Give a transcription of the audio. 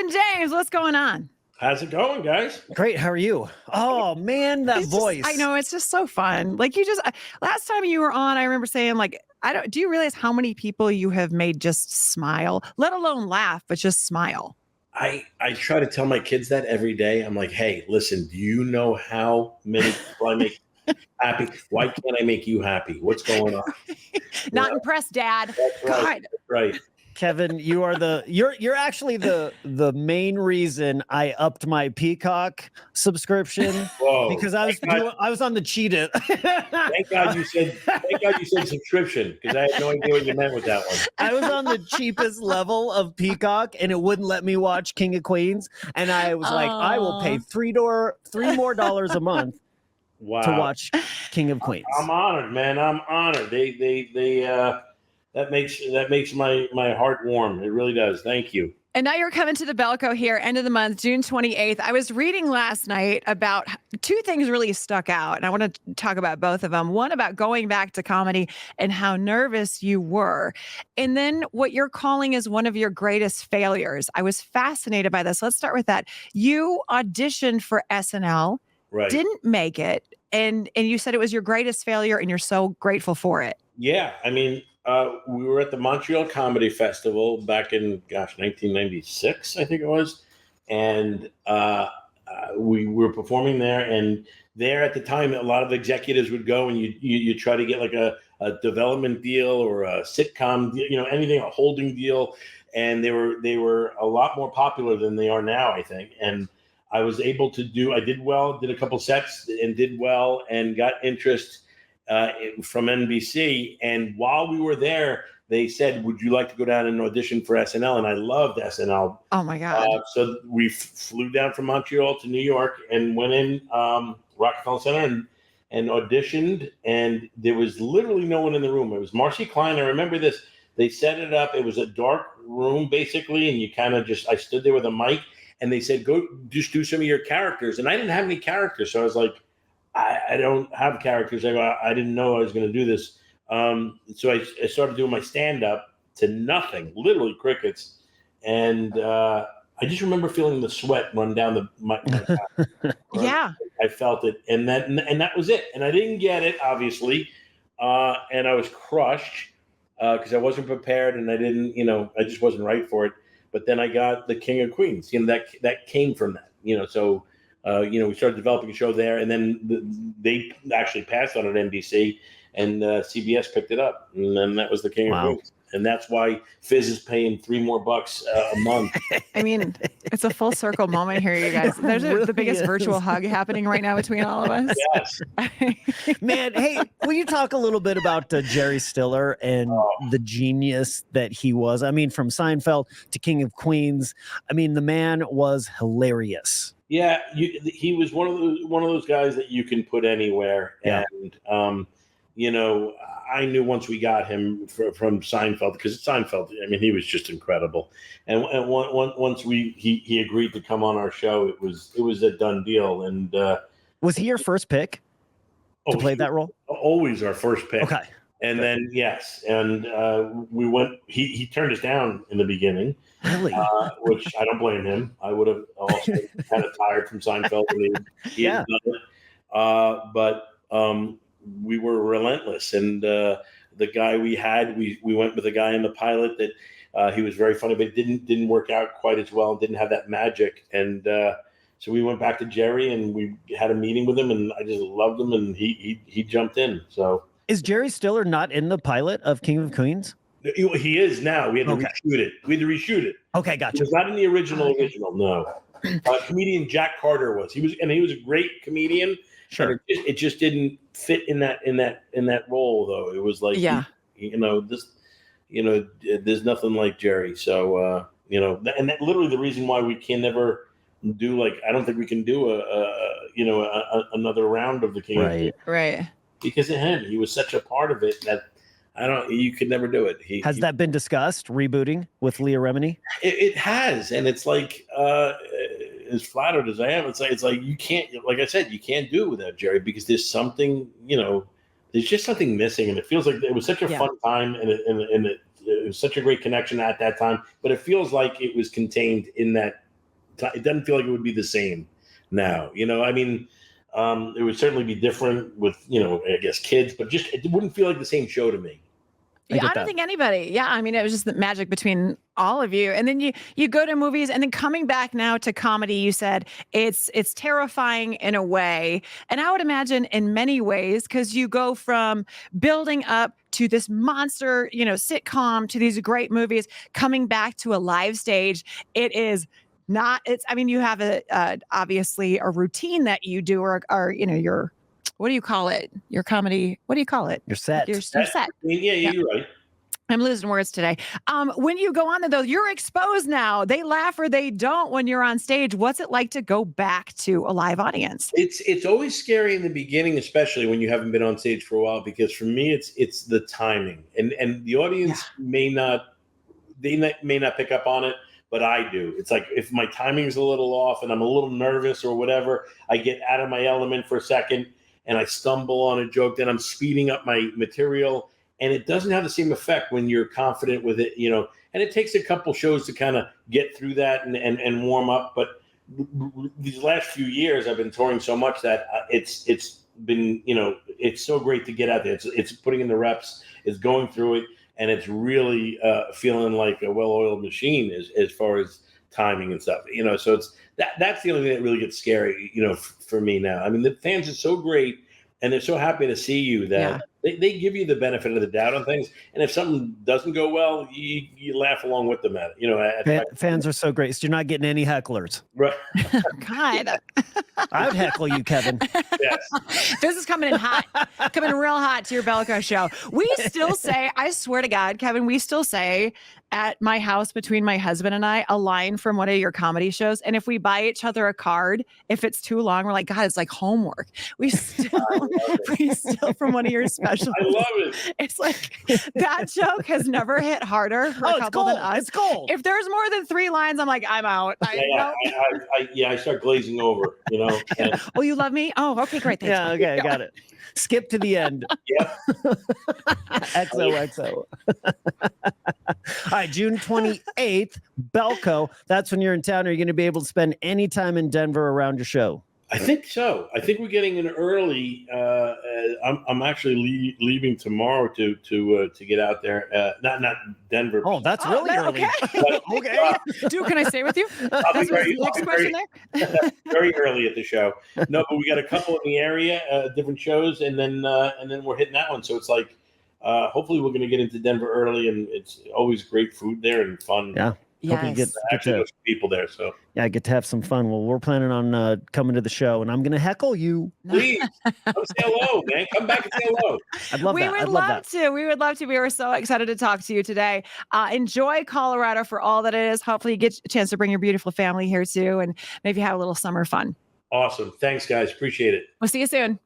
Kevin James, what's going on? How's it going, guys? Great. How are you? Oh man, that voice. I know, it's just so fun. Like last time you were on, I remember saying do you realize how many people you have made just smile, let alone laugh, but just smile? I try to tell my kids that every day. I'm like, hey, listen, do you know how many people I make happy? Why can't I make you happy? What's going on? Not impressed, Dad. That's right. God. That's right. Kevin, you're actually the main reason I upped my Peacock subscription. Whoa. Because I was on the cheetah. Thank God you said subscription, because I had no idea what you meant with that one. I was on the cheapest level of Peacock and it wouldn't let me watch King of Queens. And I was like, I will pay $3 more a month to watch King of Queens. I'm honored, man. I'm honored. That makes my heart warm. It really does. Thank you. And now you're coming to the Belco here, end of the month, June 28th. I was reading last night about two things really stuck out, and I want to talk about both of them. One about going back to comedy and how nervous you were. And then what you're calling is one of your greatest failures. I was fascinated by this. Let's start with that. You auditioned for SNL, right. Didn't make it, and you said it was your greatest failure, and you're so grateful for it. Yeah, I mean, we were at the Montreal Comedy Festival back in, 1996, I think it was. And we were performing there. And there at the time, a lot of executives would go and you try to get like a development deal or a sitcom, anything, a holding deal. And they were a lot more popular than they are now, I think. And I was able to I did well, did a couple sets and did well and got interest from NBC. And while we were there, they said, would you like to go down and audition for SNL? And I loved SNL. Oh my God. So we flew down from Montreal to New York and went in Rockefeller Center and auditioned. And there was literally no one in the room. It was Marcy Klein. I remember this. They set it up. It was a dark room basically. And you kind of I stood there with a mic and they said, go just do some of your characters. And I didn't have any characters. So I was like, I don't have characters. I didn't know I was going to do this. So I started doing my stand-up to nothing, literally crickets. And I just remember feeling the sweat run down my back. Yeah. I felt it. And that was it. And I didn't get it, obviously. And I was crushed because I wasn't prepared and I didn't, I just wasn't right for it. But then I got the King of Queens. That came from that, so... we started developing a show there, and then they actually passed on at NBC, and CBS picked it up, and then that was the King of Queens. And that's why Fizz is paying $3 more a month. I mean, it's a full circle moment here, you guys. There's the biggest virtual hug happening right now between all of us. Yes. Man, hey, will you talk a little bit about Jerry Stiller and the genius that he was? I mean, from Seinfeld to King of Queens, I mean, the man was hilarious. Yeah, he was one of those guys that you can put anywhere. Yeah. And, I knew once we got him from Seinfeld, because Seinfeld, I mean, he was just incredible. And once he agreed to come on our show, it was a done deal. And was he your first pick to play that role? Always our first pick. Okay. And then, yes. And we went, he turned us down in the beginning. Really? Which I don't blame him. I would have also kind of tired from Seinfeld when he had done it. But we were relentless. And the guy we went with a guy in the pilot that he was very funny, but it didn't work out quite as well and didn't have that magic. And so we went back to Jerry and we had a meeting with him and I just loved him and he jumped in. So is Jerry Stiller not in the pilot of King of Queens? He is now. We had to reshoot it. Okay, gotcha. He was not in the original, no. Comedian Jack Carter was. He was a great comedian. Sure. It just didn't fit in that role though. It was like, there's nothing like Jerry. So and that literally the reason why we can never do I don't think we can do another round of the King of Queens. Right. Because of him, he was such a part of it that you could never do it. Has that been discussed, rebooting with Leah Remini? It has, and it's like as flattered as I am, it's like you can't, like I said, you can't do it without Jerry because there's something, there's just something missing, and it feels like it was such a fun time, and it was such a great connection at that time, but it feels like it was contained in that it doesn't feel like it would be the same now. I mean, it would certainly be different with, I guess kids, but just it wouldn't feel like the same show to me. Yeah, I don't think anybody. Yeah, I mean, it was just the magic between all of you. And then you go to movies, and then coming back now to comedy, you said it's terrifying in a way, and I would imagine in many ways, because you go from building up to this monster, sitcom, to these great movies, coming back to a live stage. It is not. It's. I mean, you have obviously a routine that you do, or your. What do you call it? Your comedy. What do you call it? Your set. Your set. Yeah, you're right. I'm losing words today. When you go on there, though, you're exposed now. They laugh or they don't when you're on stage. What's it like to go back to a live audience? It's always scary in the beginning, especially when you haven't been on stage for a while, because for me, it's the timing, and the audience may not pick up on it, but I do. It's like if my timing's a little off and I'm a little nervous or whatever, I get out of my element for a second and I stumble on a joke, then I'm speeding up my material. And it doesn't have the same effect when you're confident with it, and it takes a couple shows to kind of get through that and warm up. But these last few years, I've been touring so much that it's been, it's so great to get out there. It's putting in the reps, it's going through it, and it's really feeling like a well-oiled machine as far as timing and stuff, so that's the only thing that really gets scary, for me now. I mean, the fans are so great and they're so happy to see you that they give you the benefit of the doubt on things. And if something doesn't go well, you laugh along with them at it. Fans are so great. So you're not getting any hecklers. Right. God. I'd heckle you, Kevin. Yes. This is coming in hot, coming real hot to your Belko show. We still say, I swear to God, Kevin, we still say at my house between my husband and I, a line from one of your comedy shows. And if we buy each other a card, if it's too long, we're like, God, it's like homework. We still from one of your specials. I love it. It's like that joke has never hit harder for a couple than us. It's gold. If there's more than 3 lines, I'm like, I'm out. I start glazing over, And, oh, you love me? Oh, okay, great. Thanks. Yeah, okay, got it. Skip to the end. Yeah. XOXO. All right, June 28th, Belko. That's when you're in town. Are you going to be able to spend any time in Denver around your show? I think so. I think we're getting in early. I'm actually leaving tomorrow to get out there. Not Denver. Oh, that's really early. Okay. Okay. Dude, can I stay with you? I'll be very, next question there. Very early at the show. No, but we got a couple in the area, different shows, and then we're hitting that one. So it's like, hopefully we're going to get into Denver early, and it's always great food there and fun. Yeah. Yes. Get Actually, there's people there, so yeah, I get to have some fun. Well, we're planning on coming to the show, and I'm going to heckle you. Please come say hello, man. Come back and say hello. I'd love that. We would love to. We would love to. We were so excited to talk to you today. Enjoy Colorado for all that it is. Hopefully, you get a chance to bring your beautiful family here too, and maybe have a little summer fun. Awesome. Thanks, guys. Appreciate it. We'll see you soon.